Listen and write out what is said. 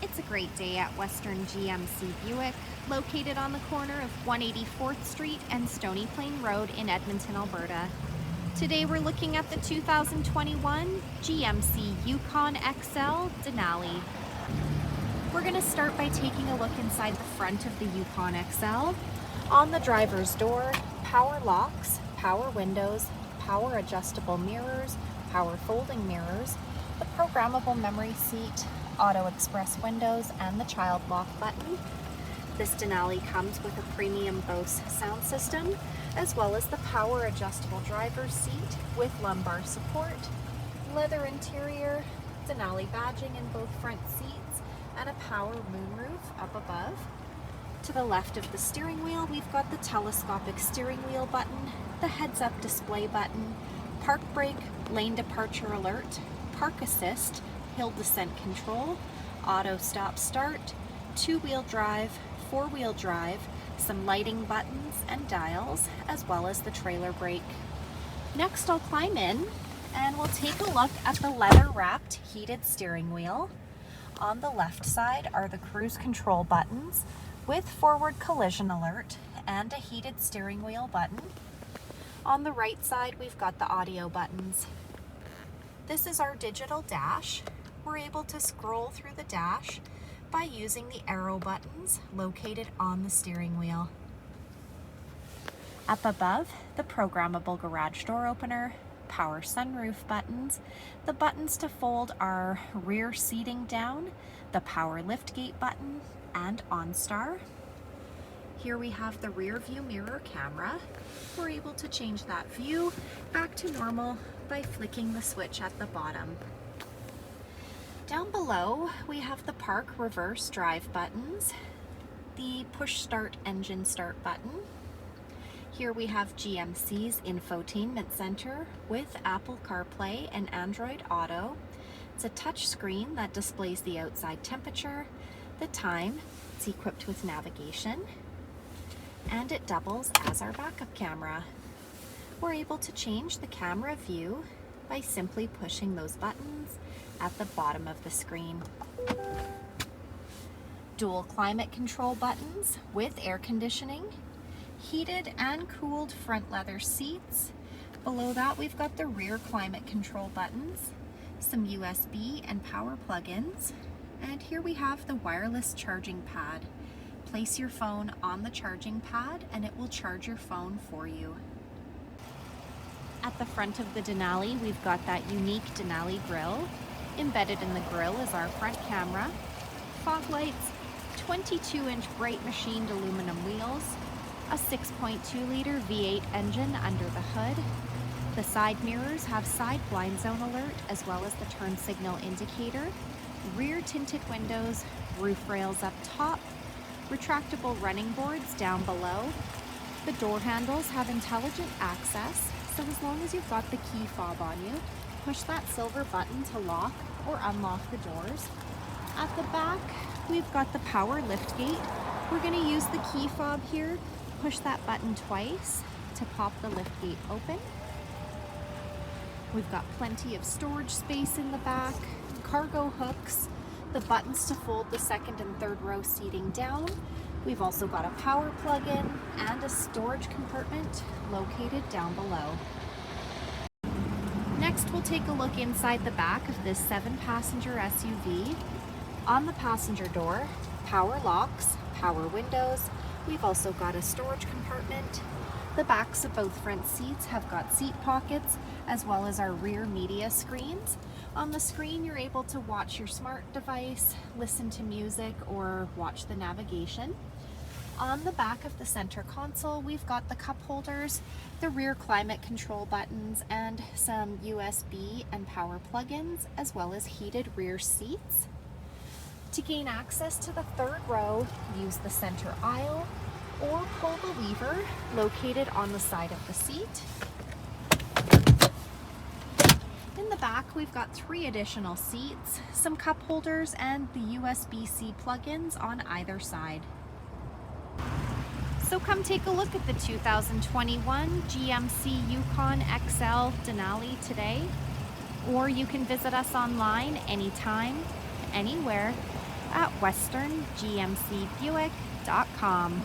It's a great day at Western GMC Buick, located on the corner of 184th Street and Stony Plain Road in Edmonton, Alberta. Today we're looking at the 2021 GMC Yukon XL Denali. We're going to start by taking a look inside the front of the Yukon XL. On the driver's door, power locks, power windows, power adjustable mirrors, power folding mirrors, the programmable memory seat, auto express windows, and the child lock button. This Denali comes with a premium Bose sound system, as well as the power adjustable driver's seat with lumbar support, leather interior, Denali badging in both front seats, and a power moonroof up above. To the left of the steering wheel, we've got the telescopic steering wheel button, the heads-up display button, park brake, lane departure alert, park assist, hill descent control, auto stop start, two-wheel drive, four-wheel drive, some lighting buttons and dials, as well as the trailer brake. Next, I'll climb in and we'll take a look at the leather-wrapped heated steering wheel. On the left side are the cruise control buttons with forward collision alert and a heated steering wheel button. On the right side, we've got the audio buttons. This is our digital dash. We're able to scroll through the dash by using the arrow buttons located on the steering wheel. Up above, the programmable garage door opener, power sunroof buttons, the buttons to fold our rear seating down, the power liftgate button, and OnStar. Here we have the rear view mirror camera. We're able to change that view back to normal by flicking the switch at the bottom. Down below, we have the park reverse drive buttons, the push start engine start button. Here we have GMC's Infotainment Center with Apple CarPlay and Android Auto. It's a touch screen that displays the outside temperature, the time, it's equipped with navigation, and it doubles as our backup camera. We're able to change the camera view by simply pushing those buttons at the bottom of the screen. Dual climate control buttons with air conditioning, heated and cooled front leather seats. Below that, we've got the rear climate control buttons, some USB and power plug-ins, and here we have the wireless charging pad. Place your phone on the charging pad and it will charge your phone for you. At the front of the Denali, we've got that unique Denali grille. Embedded in the grille is our front camera, fog lights, 22-inch bright machined aluminum wheels, a 6.2-liter V8 engine under the hood. The side mirrors have side blind zone alert as well as the turn signal indicator, rear tinted windows, roof rails up top, retractable running boards down below. The door handles have intelligent access, so as long as you've got the key fob on you, push that silver button to lock or unlock the doors. At the back, we've got the power liftgate. We're going to use the key fob here, push that button twice to pop the liftgate open. We've got plenty of storage space in the back, cargo hooks, the buttons to fold the second and third row seating down. We've also got a power plug-in and a storage compartment located down below. Next, we'll take a look inside the back of this 7-passenger SUV. On the passenger door, power locks, power windows. We've also got a storage compartment. The backs of both front seats have got seat pockets, as well as our rear media screens. On the screen, you're able to watch your smart device, listen to music, or watch the navigation. On the back of the center console, we've got the cup holders, the rear climate control buttons, and some USB and power plug-ins, as well as heated rear seats. To gain access to the third row, use the center aisle or pull the lever located on the side of the seat. In the back, we've got 3 additional seats, some cup holders, and the USB-C plug-ins on either side. So come take a look at the 2021 GMC Yukon XL Denali today, or you can visit us online anytime, anywhere at westerngmcbuick.com.